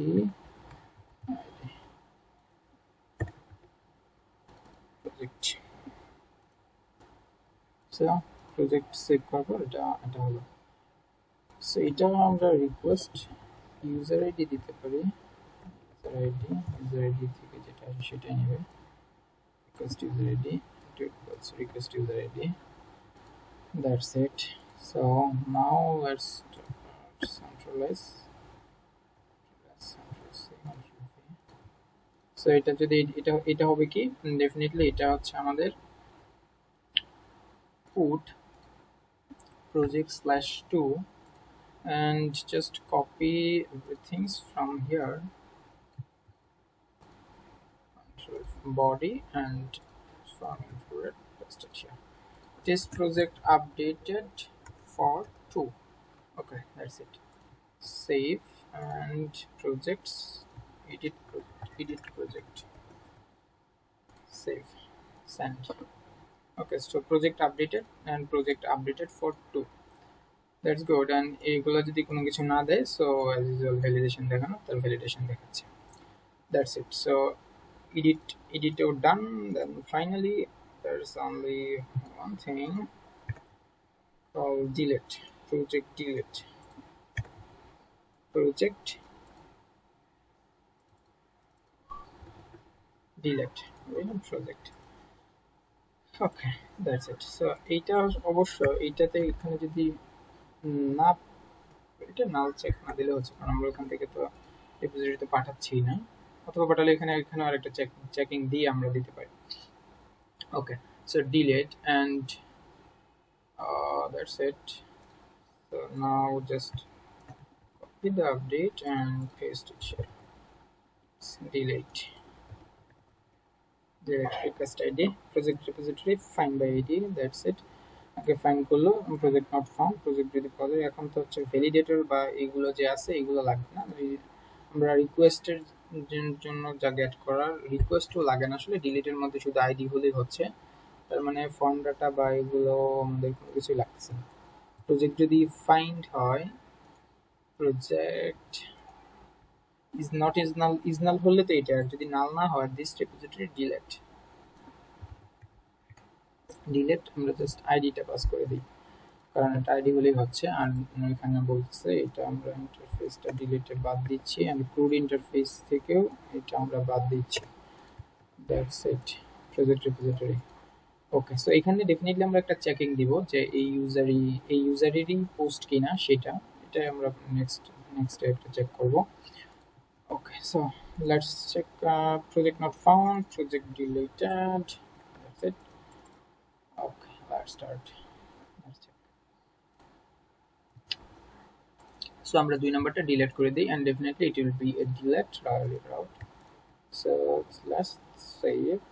project, so project save করব, এটা হলো। So এটা আমরা রিকোয়েস্ট ইউজার আইডি দিতে পারি, ইউজার আইডি থেকে যেটা আসে সেটাই নেবে, request user id equals request user id, that's it. So now let's centralize, so এটা যদি এটা হবে কি, ডেফিনেটলি এটা হচ্ছে আমাদের put project/2 and just copy everything from here, body and from included, paste it here, this project updated for 2. Okay, that's it. save and projects, edit project, save, send. Okay, so project updated and project updated for 2. That's good. And এইগুলো যদি কোনো কিছু না দেয়, so as usual validation দেখানো, তার validation দেখাচ্ছে. That's it. So edit out done. Then finally there's only one thing called delete, project delete, project delete, project. Okay, that's it. So এইটা অবশ্য এইটাতে এখানে যদি না, এটা নাল চেক না দিলে হচ্ছে, কারণ আমরা ওখান থেকে তো রিপোজিটরিতে পাঠাচ্ছি না, অথবা পাঠালে এখানে আরেকটা চেকিং দিয়ে আমরা দিতে পারি. ওকে, so delete and that's it. So now just copy the update and paste it here. Delete request id, project repository, find by id. That's it. Okay, fine করলো, প্রজেক্ট নট ফাউন্ড, প্রজেক্ট যদি পাওয়া। এখন তো হচ্ছে validator বা এগুলো যে আছে এগুলো লাগবে না, আমরা রিকোয়েস্টের জন্য যা গেট করার, রিকোয়েস্টও লাগে না আসলে, ডিলিটের মধ্যে শুধু আইডি হলেই হচ্ছে। তার মানে ফর্ম ডাটা বা এগুলো আমাদের কোনো কিছুই লাগতেছে না। প্রজেক্ট যদি ফাইন্ড হয়, project is not is null হলে তো এটা, যদি নাল না হয় দিস রিপোজিটরি ডিলেট আমরা জাস্ট আইডিটা পাস করে দিই, কারণ এটা আইডি হলেই হচ্ছে। আর এখানে বলছে এটা আমরা ইন্টারফেসটা ডিলিটে বাদ দিচ্ছি, এন্ড ক্রুড ইন্টারফেস থেকেও এটা আমরা বাদ দিচ্ছি। That's it, project repository. Okay, so এখানে ডেফিনেটলি আমরা একটা চেকিং দিব যে এই ইউজারেরই পোস্ট কিনা সেটা, এটাই আমরা নেক্সট একটা চেক করব। Okay, so let's check project not found, project deleted. That's it. Okay, let's start. Let's check. So আমরা 2 নাম্বারটা ডিলিট করে দেই, and definitely it will be a delete route. So let's save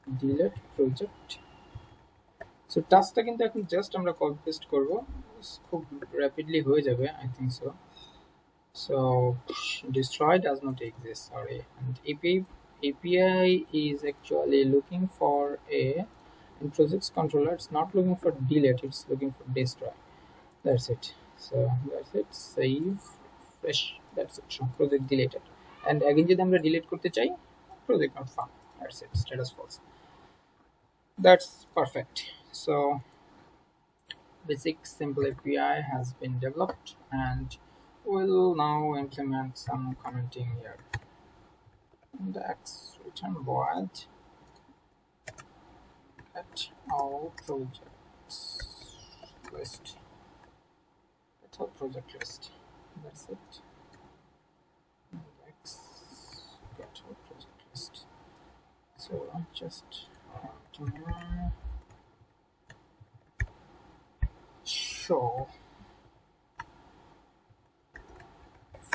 delete project. So টাস্কটা কিন্তু এখন just আমরা copy paste করব, খুব rapidly হয়ে যাবে, I think so. So destroy does not exist, sorry, and API is actually looking for a, in projects controller it's not looking for delete, it's looking for destroy. That's it. So that's it, save, fresh, that's it, so project deleted. And again যদি আমরা delete করতে চাই, project not found, that's it, status false. That's perfect. So basic simple API has been developed, and we'll now implement some commenting here. Index return void at all projects list. At all project list. That's it. Index get all project list. So just show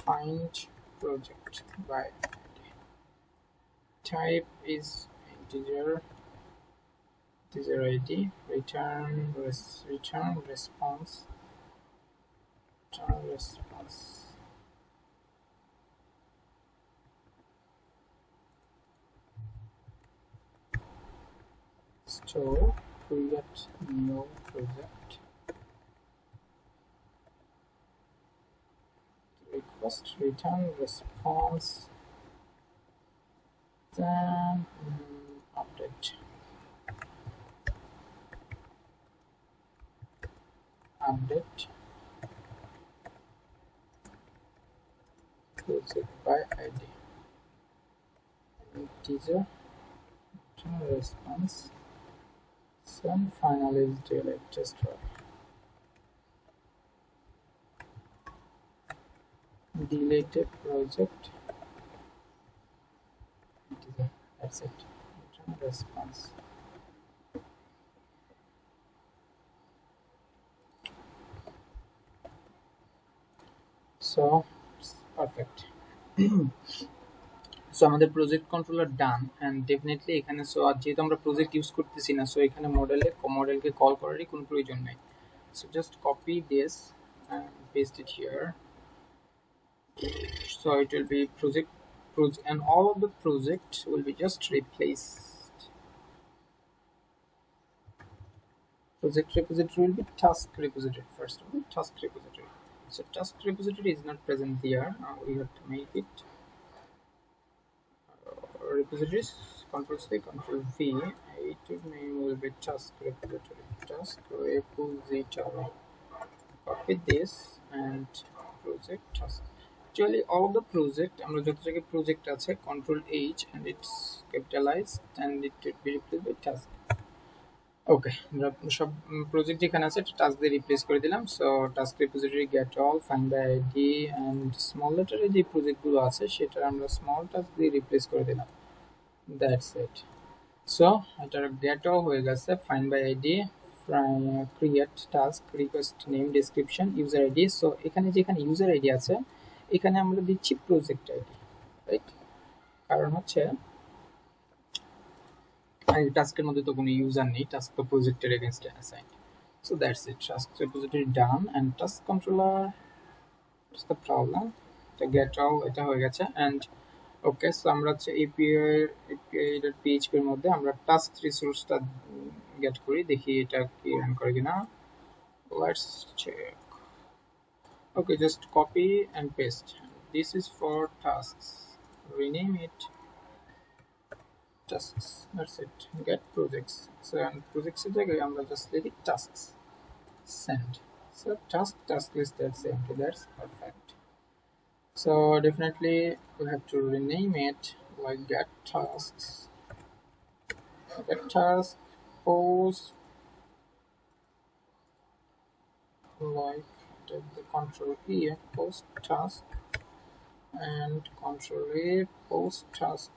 find project by ID. Type is integer ID, return response. Store create new project, request return response, then update project by ID, integer return response, then finally is delete destroy. Deleted project, integer, that's it, return response. So perfect. So আমাদের project controller done, and definitely এখানে so যেহেতু আমরা project use করতেছি না, so এখানে মডেলকে call করারই কোনো প্রয়োজন নেই। So just copy this and paste it here, So it will be project, and all of the project will be just replaced. Project repository will be task repository. First of all, task repository. So task repository is not present there. We have to make it repositories. Control C, Control V. It name will be task repository. Task repository. Copy this and project task. Actually, all the project, আমরা যত জায়গায় project আছে, Control H and it's capitalized and it will be replaced by task. ওকে, আমরা সব project যেখানে আছে task দিয়ে replace করে দিলাম। So task repository get all, find by ID and small লেটারে যে প্রজেক্টগুলো আছে সেটা আমরা স্মল টাস্ক দিয়ে রিপ্লেস করে দিলাম। That's it. সো এটার গেট অল হয়ে গেছে, find by ID, create task, request name, description, user ID. So এখানে যেখানে ইউজার আইডি আছে এখানে আমরা দিচ্ছি প্রজেক্ট আইডি, রাইট? কারণ হচ্ছে টাস্কের মধ্যে তো কোনো ইউজার নেই, টাস্ক তো প্রজেক্টের এগেইনস্টে assigned. So that's it. Task repository done and task controller. What's the problem? The get all এটা হয়ে গেছে and okay, so আমরা হচ্ছে api.php এর মধ্যে আমরা task resource-টা get করি, দেখি এটা কি রান করে কিনা। Let's check. Okay, just copy and paste. This is for tasks. Rename it tasks. That's it. Get projects. So and projects এর জায়গায় আমরা just লিখি tasks. Send. So task list, that's empty. That's perfect. So definitely we have to rename it like get tasks, post, like take the control E, post task, and control A, post task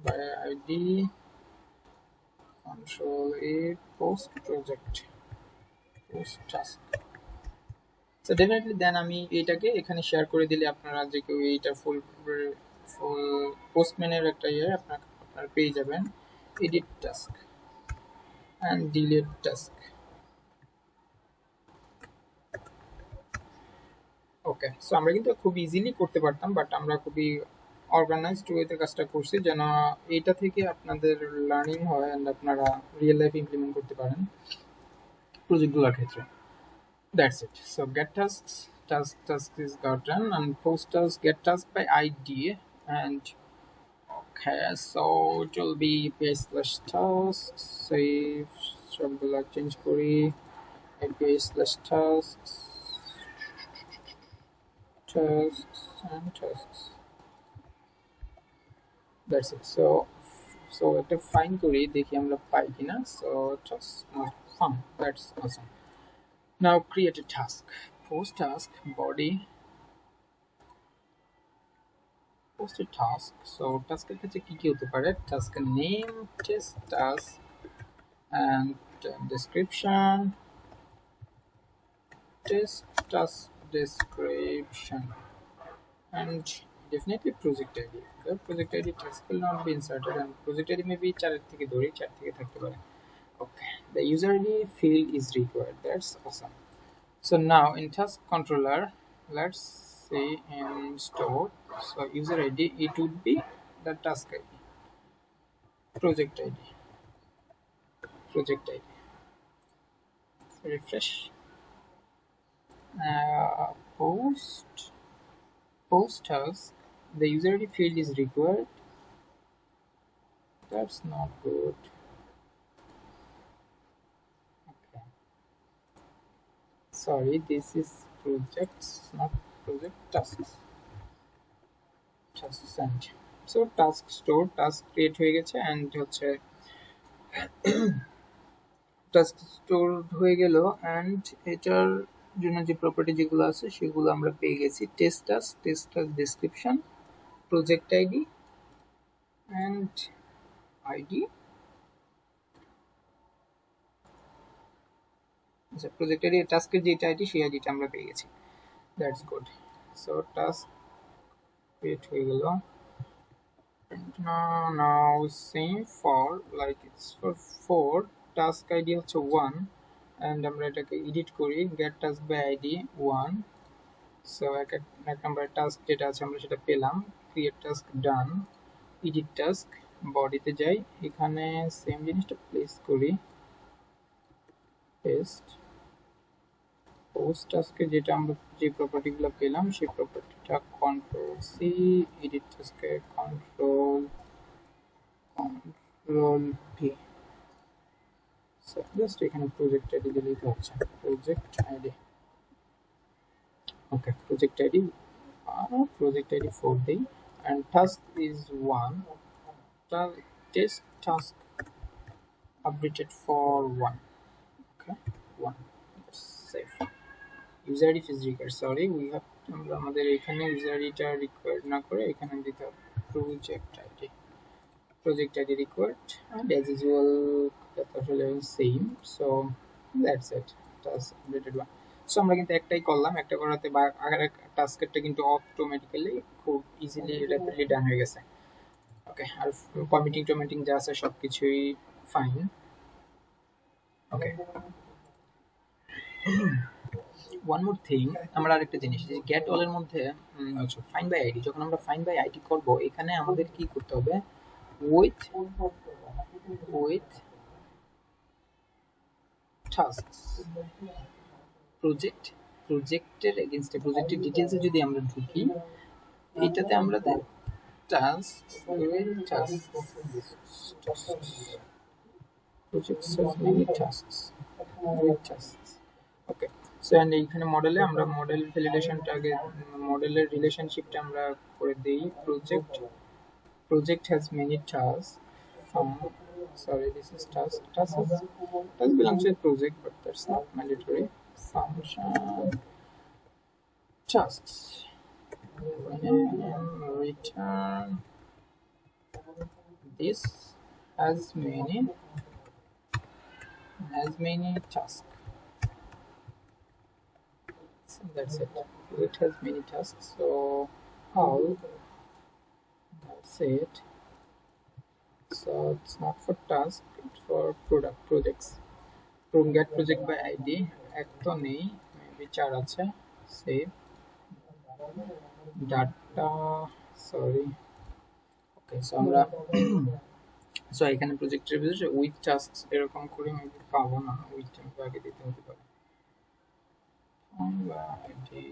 by ID, control A, post project, post task. So definitely then আমি এটাকে এখানে share করে দিলে আপনারা যে কেউ এইটা ফুল পোস্টম্যানের একটা আপনার পেয়ে যাবেন, edit task and delete task. Okay, so আমরা কিন্তু খুব ইজিলি করতে পারতাম, বাট আমরা খুবই অর্গানাইজড ওয়েতে কাজটা করছি যেন এইটা থেকে আপনাদের লার্নিং হয় অ্যান্ড আপনারা রিয়েল লাইফ ইমপ্লিমেন্ট করতে পারেন প্রজেক্টগুলোর ক্ষেত্রে। That's it. So get task is gotten, and post task, get task by ID, and okay, so it will be api/tasks, save সবগুলা চেঞ্জ করি, api/tasks, and tasks. That's it. So একটা fine করি, দেখি আমরা পাই কিনা। So just not fun. That's awesome. Now create a task. Post task, body, post a task. So task এর কাছে কি হতে পারে? Task name, test task, and description, test task description, and definitely project ID. The project ID task will not be inserted, and project ID may be 4 থেকে ধরি, 4 থেকে থাকতে পারে। Okay, the user ID field is required. That's awesome. So now in task controller, let's say in store, so user ID, it would be the task ID, project ID, refresh, post task, the user ID field is required. That's not good. Sorry, this is projects, not project tasks. And so task store, task create হয়ে গেছে and হচ্ছে task store হয়ে গেল, and এটার জন্য যে property যেগুলো আছে সেগুলো আমরা পেয়ে গেছি, test task description, project ID and ID. আচ্ছা, প্রজেক্ট আইডি, টাস্কের যেটা আইডি সেই আইডিটা আমরা পেয়ে গেছি। That's good. So task create হয়ে গেল। Now same for like it's for task ID হচ্ছে 1 অ্যান্ড আমরা এটাকে এডিট করি, get task by ID 1 so এক নাম্বার টাস্ক যেটা আছে আমরা সেটা পেলাম, create task done, edit task, বডিতে যাই, এখানে সেম জিনিসটা প্লেস করি, পেস্ট, পোস্ট টাস্কে যেটা আমরা যে প্রপার্টিগুলো পেলাম সেই প্রপার্টিটা কন্ট্রোল সি, এডিট টাস্কে কন্ট্রোল ভি। সো জাস্ট এখানে প্রজেক্ট আইডি দিলেই হচ্ছে, project ID. Okay, project ID 4 day and task is 1, test task updated for 1. Okay, 1, safe. User ID is required, sorry, we have আমাদের এখানে user ID টা required না করে এখানে দিতে হবে project ID required, and as usual আসলে same, so that's it, task updated 1. So আমরা কিন্তু একটাই করলাম, একটা করাতে বা আগের টাস্কেরটা কিন্তু অটোমেটিক্যালি খুব ইজিলি র্যাপিডলি ডান হয়ে গেছে। ওকে, আর কমিটিং যা আছে সবকিছুই ফাইন। ওকে, ওয়ান মোর থিং, আমরা আরেকটা জিনিস, যে গেট অল এর মধ্যে ফাইন্ড বাই আইডি, যখন আমরা ফাইন্ড বাই আইডি করব এখানে আমাদের কি করতে হবে, উইথ টাস্কস, প্রজেক্টের এগেইনস্টে, প্রজেক্টের ডিটেইলসে যদি আমরা ঢুকি, এইটাতে আমরা tasks with projects has many tasks with tasks. Okay, so and এইখানে মডেলে আমরা মডেল ভ্যালিডেশনটা আগে, মডেলের রিলেশনশিপটা আমরা করে দেই, project has many tasks from, sorry, this is task belongs to a project, but that's not mandatory. Function tasks, return this has many tasks. So that's it, it has many tasks. So how, that's it. So it's not for task, it's for projects. From get project by id এক তো নেই, maybe 4 আছে, save data, sorry. ওকে, so আমরা so এখানে প্রজেক্টের ভিতরে with tasks এরকম করে মেবি পাবো না, উইথ আগে দিতে হতে পারে, ID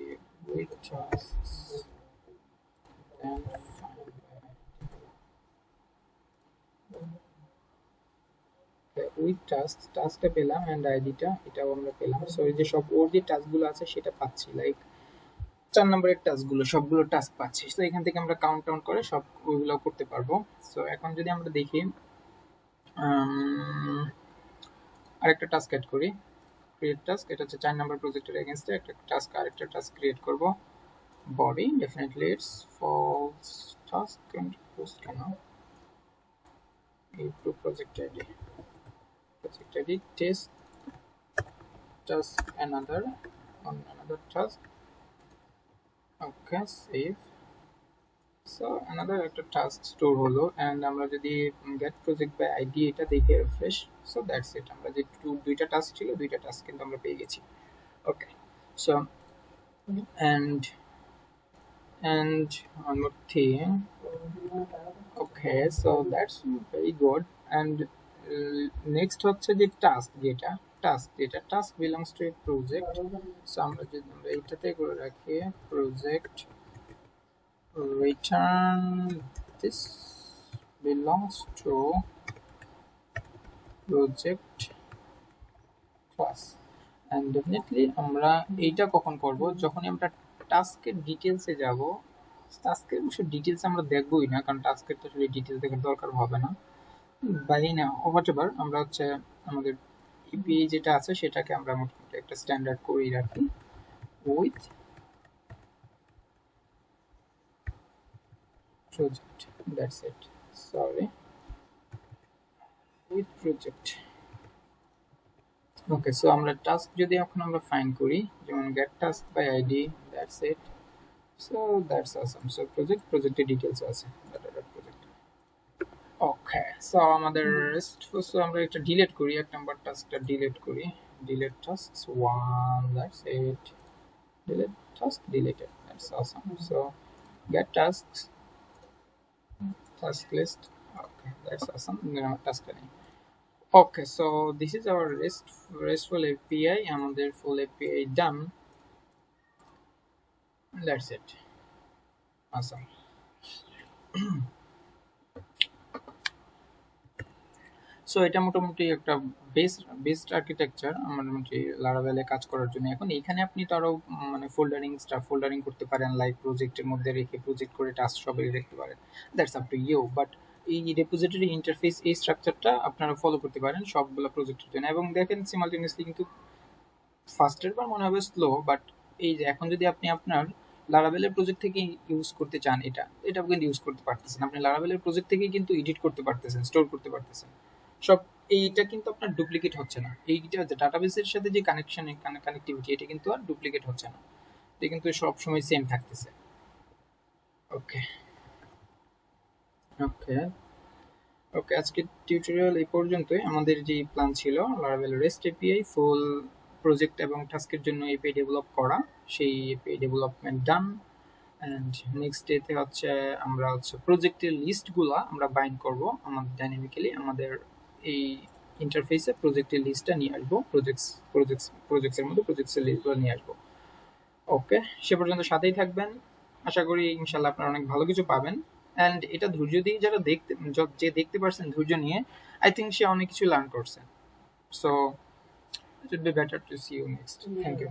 with tasks and with টাস্কটা পেলাম এন্ড আইডিটা এটাও আমরা পেলাম। সো এই যে সব ওর যে টাস্কগুলো আছে সেটা পাচ্ছি, লাইক 4 নম্বরের টাস্কগুলো সবগুলো টাস্ক পাচ্ছি। তো এখান থেকে আমরা কাউন্ট করে সব ওইগুলো করতে পারবো। সো এখন যদি আমরা দেখি আরেকটা টাস্ক অ্যাড করি, ক্রিয়েট টাস্ক, এটা হচ্ছে 4 নম্বর প্রজেক্টের এগেইনস্টে একটা টাস্ক, আরেকটা টাস্ক ক্রিয়েট করব, body definitely it's false task and post কেন এই to project ID test task another on another task. Okay, save. So another একটা টাস্ক স্টোর হলো, এন্ড আমরা যদি গেট প্রজেক্ট বাই আইডি এটা দেখে রিফ্রেশ, সো দ্যাটস ইট, আমরা যে দুইটা টাস্ক ছিল দুইটা টাস্ক কিন্তু আমরা পেয়ে গেছি। ওকে, so and one more thing. Okay, so that's very good. And next হচ্ছে যে task belongs to a project. So আমরা যদি এটাতে করে রাখি project return this belongs to project class, and definitely আমরা এইটা কখন করব, যখন আমরা টাস্কের ডিটেইলসে যাব। টাস্কের অবশ্য ডিটেইলস আমরা দেখবই না, কারণ টাস্কের তো আসলে ডিটেইলস দেখার দরকার হবে না, বাই না হোয়াটএভার, আমরা হচ্ছে আমাদের ইপিআই যেটা আছে সেটাকে আমরা মোটামুটি একটা স্ট্যান্ডার্ড করেই রাখি, with project, that's it, sorry, with project. Okay, so আমরা টাস্ক যদি এখন আমরা ফাইন্ড করি, যেমন get task by ID, that's it, so that's awesome. So প্রজেক্টের ডিটেইলস আছে, প্রজেক্ট। ওকে, সো আমাদের RESTFull, সো আমরা এটা ডিলিট করি, এক নাম্বার টাস্কটা ডিলিট করি, delete tasks 1, that's it. delete task deleted. That's awesome. So get tasks, task list. Okay, that's awesome. Task training. Okay, so this is our RESTful API. আমাদের full API done. That's it. Awesome. So এটা মোটামুটি একটা best architecture মোটামুটি লারাভেলে কাজ করার জন্য। এখন এখানে আপনি তো আরও মানে ফোল্ডারিং করতে পারেন, লাইক প্রজেক্টের মধ্যে রেখে প্রজেক্ট করে টাস্ক সবাই রাখতে পারেন, that's up to you. But এই রেপোজিটরি ইন্টারফেস, এই স্ট্রাকচারটা আপনারা ফলো করতে পারেন সবগুলো প্রজেক্টের জন্য। এবং দেখেন সিমালটেনিয়াসলি কিন্তু ফার্স্টের বার মনে হবে স্লো, বাট এই যে এখন যদি আপনি আপনার লারাভেলের প্রজেক্ট থেকে ইউজ করতে চান, এটা কিন্তু ইউজ করতে পারতেছেন। আপনি লারাভেলের প্রজেক্ট থেকেই কিন্তু এডিট করতে পারতেছেন, স্টোর করতে পারতেছেন সব। এইটা কিন্তু আপনার ডুপ্লিকেট হচ্ছে না। এইটা হচ্ছে ডাটাবেসের সাথে যে কানেক্টিভিটি, এটা কিন্তু আর ডুপ্লিকেট হচ্ছে না, এটা কিন্তু সব সময় সেম থাকতেছে। ওকে ওকে ওকে, আজকের টিউটোরিয়াল এই পর্যন্তই। আমাদের যে প্ল্যান ছিল লারাভেল রেস্ট এপিআই ফুল প্রজেক্ট এবং টাস্কের জন্য এপিআই ডেভেলপ করা, সেই API development done. And next ডেতে হচ্ছে আমরা প্রজেক্টের লিস্টগুলো আমরা বাইন্ড করব আমাদের ডাইনামিক্যালি, আমাদের এই ইন্টারফেসে প্রজেক্টের লিস্টটা নিয়ে আসবো, প্রজেক্টসের মধ্যে প্রজেক্টসের লিস্টগুলো নিয়ে আসবো। ওকে, সে পর্যন্ত সাথেই থাকবেন। আশা করি ইনশাল্লাহ আপনারা অনেক ভালো কিছু পাবেন। অ্যান্ড এটা ধৈর্য দিয়ে যারা দেখতে পারছেন ধৈর্য নিয়ে, আই থিঙ্ক সে অনেক কিছু লার্ন করছেন। So it would be better to see you next. Thank you.